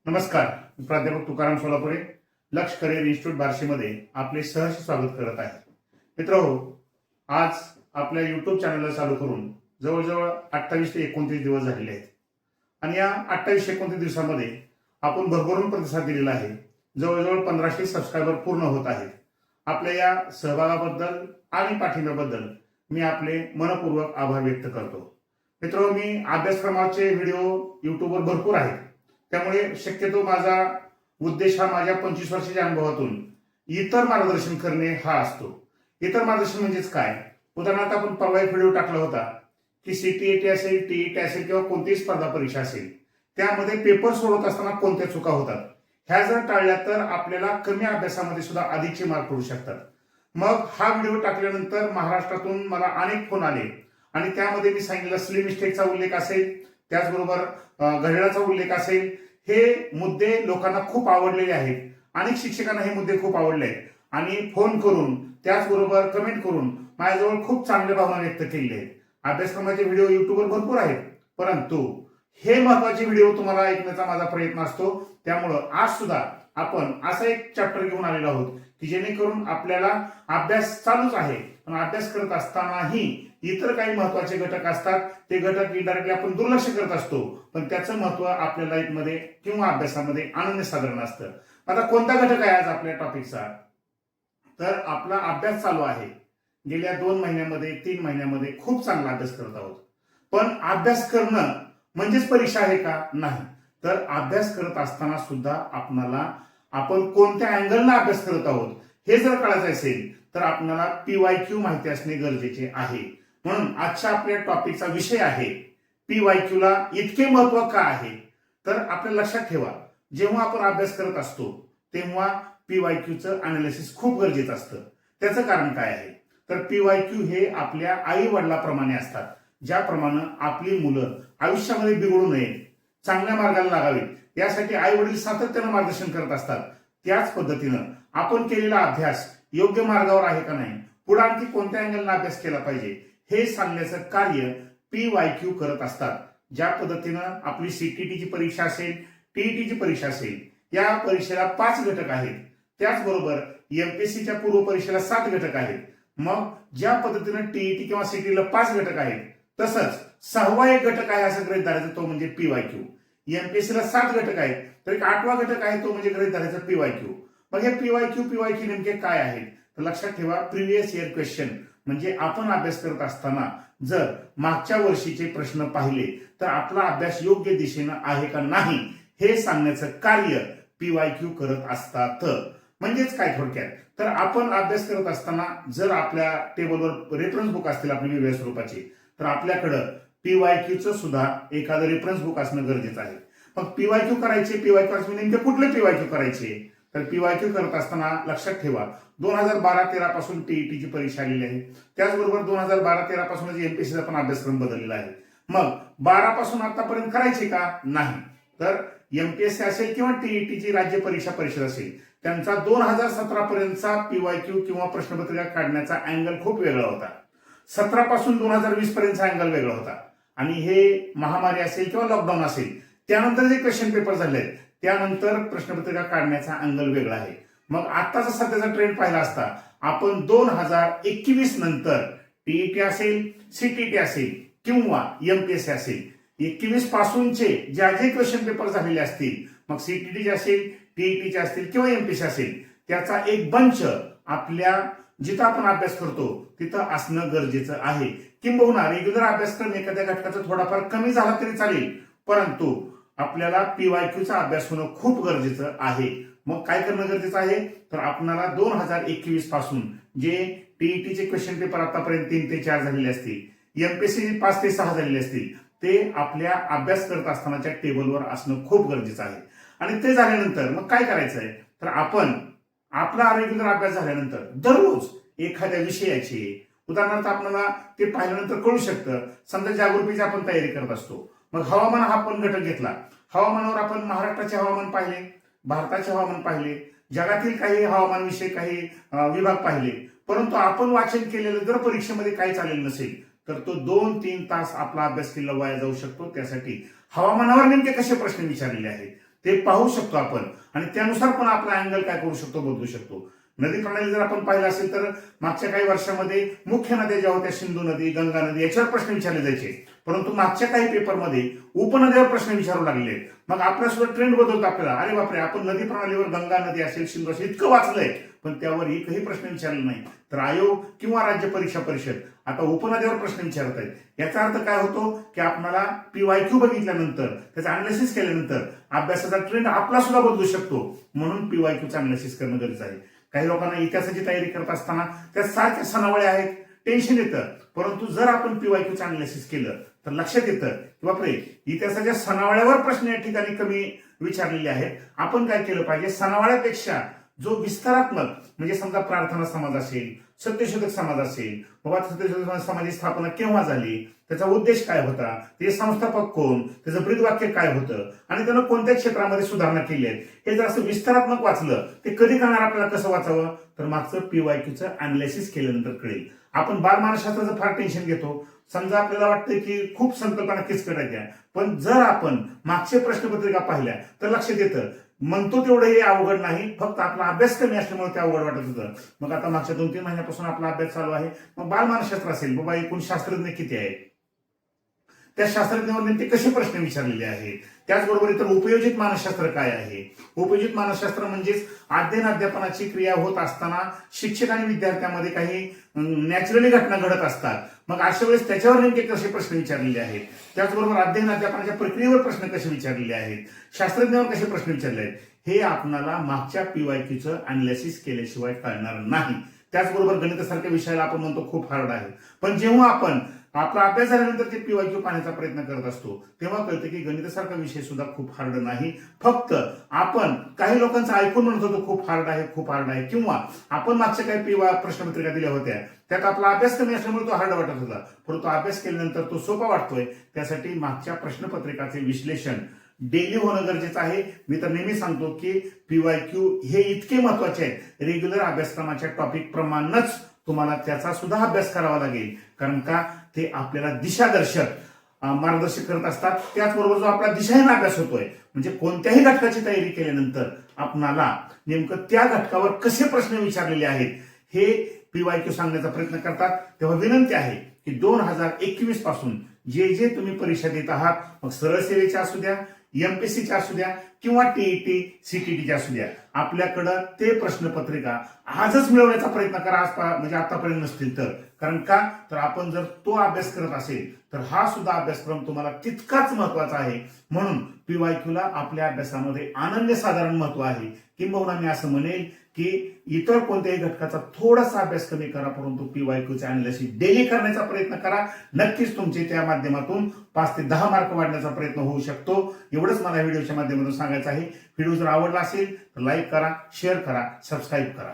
नमस्कार. प्राध्यापक तुकाराम सोलापुरे, लक्ष करिअर इन्स्टिट्यूट बार्शीमध्ये आपले सहर्ष स्वागत करत आहे. मित्रहो, आज आपल्या युट्यूब चॅनलला चालू करून जवळजवळ 28 ते 29 दिवस झालेले आहेत आणि या 28-29 दिवसामध्ये आपण भरभरून प्रतिसाद दिलेला आहे. जवळजवळ 1500 सबस्क्रायबर पूर्ण होत आहेत. आपल्या या सहभागाबद्दल आणि पाठिंब्याबद्दल मी आपले मनपूर्वक आभार व्यक्त करतो. मित्रहो, मी अभ्यासक्रमाचे व्हिडिओ युट्यूबवर भरपूर आहेत, त्यामुळे शक्यतो माझा उद्देश हा माझ्या 25 वर्षाच्या अनुभवातून इतर मार्गदर्शन करणे हा असतो. इतर मार्गदर्शन म्हणजेच काय? उदाहरणार्थ आपण परवा एक व्हिडिओ टाकला होता की सीटीईटी असेल, टीईटी असेल किंवा कोणतीही स्पर्धा परीक्षा असेल, त्यामध्ये पेपर सोडवत असताना कोणत्या चुका होतात, ह्या जर टाळल्या तर आपल्याला कमी अभ्यासामध्ये सुद्धा अधिकचे मार्क पडू शकतात. मग हा व्हिडिओ टाकल्यानंतर महाराष्ट्रातून मला अनेक फोन आले आणि त्यामध्ये मी सांगितलं स्ली मिस्टेकचा उल्लेख असेल, त्याचबरोबर घड्याळाचा उल्लेख असेल, हे मुद्दे लोकांना खूप आवडलेले आहेत. अनेक शिक्षकांना हे मुद्दे खूप आवडले आहेत आणि फोन करून त्याचबरोबर कमेंट करून माझ्याजवळ खूप चांगल्या भावना व्यक्त केलेल्या आहेत. अभ्यासक्रमाचे व्हिडिओ युट्यूबवर भरपूर आहेत, परंतु हे महत्वाचे व्हिडिओ तुम्हाला ऐकण्याचा माझा प्रयत्न असतो. त्यामुळं आज सुद्धा आपण असा एक चॅप्टर घेऊन आलेलो आहोत की जेणेकरून आपल्याला अभ्यास चालूच आहे पण अभ्यास करत असतानाही इतर काही महत्वाचे घटक असतात. ते घटक इनडायरेक्टली आपण दुर्लक्ष करत असतो, पण त्याचं महत्व आपल्या लाईफमध्ये किंवा अभ्यासामध्ये अनन्यसाधारण असतं. आता कोणता घटक आहे आज आपल्या टॉपिकचा? तर आपला अभ्यास चालू आहे. गेल्या 2 महिन्यामध्ये 3 महिन्यामध्ये खूप चांगला अभ्यास करत आहोत. पण अभ्यास करणं म्हणजेच परीक्षा आहे का? नाही. तर अभ्यास करत असताना सुद्धा आपण कोणत्या अँगलला अभ्यास करत आहोत हे जर कळायचं असेल तर आपल्याला PYQ माहिती असणे गरजेचे आहे. म्हणून आजच्या आपल्या टॉपिकचा विषय आहे PYQ ला इतके महत्व का आहे. तर आपल्या लक्षात ठेवा, जेव्हा आपण अभ्यास करत असतो तेव्हा PYQचं अनालिसिस खूप गरजेचं असतं. त्याचं कारण काय आहे? तर PYQ हे आपल्या आई वडिलाप्रमाणे असतात. ज्याप्रमाणे आपली मुलं आयुष्यामध्ये बिघडू नये, चांगल्या मार्गाला लागावीत, यासाठी आई वडील सातत्यानं मार्गदर्शन करत असतात. त्याच पद्धतीनं आपण केलेला अभ्यास योग्य मार्गावर आहे का नाही, पुढे आणखी कोणत्या अँगलला अभ्यास केला पाहिजे हे सांगण्याचं कार्य PYQ करत असतात. ज्या पद्धतीनं आपली सीटीईटीची परीक्षा असेल, टीईटीची परीक्षा असेल, या परीक्षेला 5 घटक आहेत. त्याचबरोबर एमपीएससीच्या पूर्व परीक्षेला 7 घटक आहेत. मग ज्या पद्धतीनं टीईटी किंवा सीटीला 5 घटक आहेत, तसंच 6वा एक घटक आहे असं गृहीत धरायचं, तो म्हणजे PYQ. एमपीएससीला 7 घटक आहेत, तर एक 8वा घटक आहे, तो म्हणजे गृहीत धरायचा PYQ. मग हे PYQ नेमके काय आहेत? तर लक्षात ठेवा, प्रिव्हियस इयर क्वेश्चन म्हणजे आपण अभ्यास करत असताना जर मागच्या वर्षीचे प्रश्न पाहिले तर आपला अभ्यास योग्य दिशेनं आहे का नाही हे सांगण्याचं कार्य PYQ करत असतात. म्हणजेच काय थोडक्यात? तर आपण अभ्यास करत असताना जर आपल्या टेबलवर रेफरन्स बुक असतील आपल्या वेगवेगळ्या स्वरूपाचे, तर आपल्याकडं PYQचं सुद्धा एखादं रेफरन्स बुक असणं गरजेचं आहे. मग PYQ करायचे, PYQ नेमके कुठले PYQ करायचे? तर PYQ करत असताना लक्षात ठेवा, 2012-13 पासून टीईटीची परीक्षा आलेली आहे. त्याचबरोबर 2012-13 पासूनच एमपीएससीचा पण अभ्यासक्रम बदललेला आहे. मग 12 पासून आतापर्यंत करायचे का? नाही. तर एमपीएससी असेल किंवा टीईटीची राज्य परीक्षा परिषद असेल, त्यांचा 2017 पर्यंतचा PYQ किंवा प्रश्नपत्रिका काढण्याचा अँगल खूप वेगळा होता. 17 पासून 2020 पर्यंतचा अँगल वेगळा होता. आणि हे महामारी असेल किंवा लॉकडाऊन असेल, त्यानंतर जे क्वेश्चन पेपर झाले त्यानंतर प्रश्नपत्रिका काढण्याचा अँगल वेगळा आहे. मग आताचा सध्याचा ट्रेंड पाहिला असता आपण 2021 नंतर टीईटी असेल, सीटीईटी असेल किंवा एमपीएससी असेल, 21 पासूनचे जे क्वेश्चन पेपर झालेले असतील, मग सीटीईटीचे असेल, टीईटीचे असतील किंवा एमपीएससी असेल, त्याचा एक बंच आपल्या जिथं आपण अभ्यास करतो तिथं असणं गरजेचं आहे. किंबहुना रेग्युलर अभ्यासक्रम एखाद्या घटकाचा थोडाफार कमी झाला तरी चालेल, परंतु आपल्याला PYQचा अभ्यास होणं खूप गरजेचं आहे. मग काय करणं गरजेचं आहे? तर आपल्याला 2021 पासून जे टीईटीचे क्वेश्चन पेपर आतापर्यंत 3 ते 4 झालेले असतील, एमपीएससी 5 ते 6 झालेले असतील, ते आपल्या अभ्यास करत असतानाच्या टेबलवर असणं खूप गरजेचं आहे. आणि ते झाल्यानंतर मग काय करायचं आहे? तर आपण आपला रेग्युलर अभ्यास झाल्यानंतर दररोज एखाद्या विषयाची, उदाहरणार्थ आपल्याला ते पाहिल्यानंतर कळू शकतं. समजा जागृतीची आपण तयारी करत असतो, मग हवामान हा आपण घटक घेतला. हवामानावर आपण महाराष्ट्राचे हवामान पाहिले, भारताचे हवामान पाहिले, जगातील काही हवामान विषयी काही विभाग पाहिले, परंतु आपण वाचन केलेलं जर परीक्षेमध्ये काही चालेल नसेल तर तो 2-3 तास आपला अभ्यास केला वाया जाऊ शकतो. त्यासाठी हवामानावर नेमके कसे प्रश्न विचारलेले आहेत ते पाहू शकतो आपण आणि त्यानुसार पण आपला अँगल काय करू शकतो, बदलू शकतो. नदी प्रणाली जर आपण पाहिलं असेल तर मागच्या काही वर्षामध्ये मुख्य नद्या ज्या होत्या, सिंधू नदी, गंगा नदी, याच्यावर प्रश्न विचारले जायचे. परंतु मागच्या काही पेपरमध्ये उपनद्यावर प्रश्न विचारू लागले. मग आपला सुद्धा ट्रेंड बदलतो आपल्याला. अरे बापरे, आपण नदी प्रणालीवर गंगा नदी असेल, सिंधू असेल इतकं वाचलंय, पण त्यावर एकही प्रश्न विचारला नाही. तर आयोग किंवा राज्य परीक्षा परिषद आता उपनद्यावर प्रश्न विचारत आहेत. याचा अर्थ काय होतो की आपल्याला PYQ बघितल्यानंतर, त्याचं अनालिसिस केल्यानंतर अभ्यासाचा ट्रेंड आपला सुद्धा बदलू शकतो. म्हणून PYQचं अनालिसिस करणं गरजेचं आहे. काही लोकांना इतिहासाची तयारी करत असताना त्या सारख्या सनावळ्या आहेत, टेन्शन येतं. परंतु जर आपण PYQचं अनालिसिस केलं तर लक्षात येतं की बापरे, इतिहासाच्या सनावळ्यावर प्रश्न या ठिकाणी कमी विचारलेले आहेत. आपण काय केलं पाहिजे, सनावळ्यापेक्षा जो विस्तारात्मक, म्हणजे समजा प्रार्थना समाज असेल, सत्यशोधक समाज असेल, बाबा सत्यशोधक समाजाची स्थापना केव्हा झाली, त्याचा उद्देश काय होता, त्याचे संस्थापक कोण, त्याचं ब्रीदवाक्य काय होतं आणि त्यानं कोणत्या क्षेत्रामध्ये सुधारणा केली आहे, हे जर असं विस्तारात्मक वाचलं ते कधी करणार, आपल्याला कसं वाचावं, तर मागचं PYQचं अनालिसिस केल्यानंतर कळेल. आपण बालमानसशास्त्राचं फार टेन्शन घेतो. समजा आपल्याला वाटतं की खूप संकल्पना किचकट आहेत, पण जर आपण मागचे प्रश्नपत्रिका पाहिल्या तर लक्षात येतं म्हणतो तेवढं हे अवघड नाही, फक्त आपला अभ्यास कमी असल्यामुळे ते अवघड वाटत होतं. मग आता मागच्या 2-3 महिन्यापासून आपला अभ्यास चालू आहे. मग बालमानसशास्त्र असेल, बाबा एकूण शास्त्रज्ञ किती आहेत, त्या शास्त्रज्ञावर नेमके कसे प्रश्न विचारलेले आहेत. त्याचबरोबर इतर उपयोजित मानसशास्त्र काय आहे. उपयोजित मानसशास्त्र म्हणजेच अध्ययन अध्यापनाची क्रिया होत असताना शिक्षक आणि विद्यार्थ्यांमध्ये काही नॅचरली घटना घडत असतात. मग अशा वेळेस त्याच्यावर नेमके कसे प्रश्न विचारलेले आहेत. त्याचबरोबर अध्ययन अध्यापनाच्या प्रक्रियेवर प्रश्न कसे विचारलेले आहेत, शास्त्रज्ञावर कसे प्रश्न विचारले आहेत, हे आपल्याला मागच्या PYQचं अनालिसिस केल्याशिवाय कळणार नाही. त्याचबरोबर गणितासारख्या विषयाला आपण म्हणतो खूप हार्ड आहे, पण जेव्हा आपण आपला अभ्यास झाल्यानंतर ते PYQ पाहण्याचा प्रयत्न करत असतो तेव्हा कळतं की गणितासारखा विषय सुद्धा खूप हार्ड नाही. फक्त आपण काही लोकांचं ऐकून म्हणत होतो खूप हार्ड आहे, खूप हार्ड आहे, किंवा आपण मागच्या काही प्रश्नपत्रिका दिल्या होत्या त्यात आपला अभ्यास कमी असल्यामुळे तो हार्ड वाटत होता, परंतु अभ्यास केल्यानंतर तो सोपा वाटतोय. त्यासाठी मागच्या प्रश्नपत्रिकाचे विश्लेषण डेली होणं गरजेचं आहे. मी तर नेहमी सांगतो की PYQ हे इतके महत्वाचे आहेत, रेग्युलर अभ्यासक्रमाच्या टॉपिक प्रमाणेच तुम्हाला त्याचा सुद्धा अभ्यास करावा लागेल. कारण का, ते आपल्याला दिशादर्शक मार्गदर्शक करत असतात. त्याचबरोबर जो आपला दिशाहीन अभ्यास होतोय, म्हणजे कोणत्याही घटकाची तयारी केल्यानंतर आपणाला नेमकं त्या घटकावर कसे प्रश्न विचारलेले आहेत हे PYQ सांगण्याचा प्रयत्न करतात. तेव्हा विनंती आहे की 2021 पासून जे जे तुम्ही परीक्षा देत आहात, मग सरळ सेवेच्या असू द्या, MPSCच्या असू द्या किंवा TET CTETच्या असू द्या, आपल्याकडं ते प्रश्नपत्रिका आजच मिळवण्याचा प्रयत्न करा, म्हणजे आतापर्यंत नसतील तर. कारण का, तर आपण जर तो अभ्यास करत असेल तर हा सुद्धा अभ्यासक्रम तुम्हाला तितकाच महत्वाचा आहे. म्हणून PYQला आपल्या अभ्यासामध्ये अनन्यसाधारण महत्व आहे. किंबहुना मी असं म्हणेल की इतर कोणत्याही घटकाचा थोडासा अभ्यास कमी करा, परंतु PYQचे अनालिसिस डेली करण्याचा प्रयत्न करा. नक्कीच तुमचे त्या माध्यमातून 5 ते 10 मार्क वाढण्याचा प्रयत्न होऊ शकतो. एवढंच मला व्हिडिओच्या माध्यमातून सांगायचं आहे. व्हिडिओ जर आवडला असेल तर लाईक करा, शेअर करा, सबस्क्राईब करा.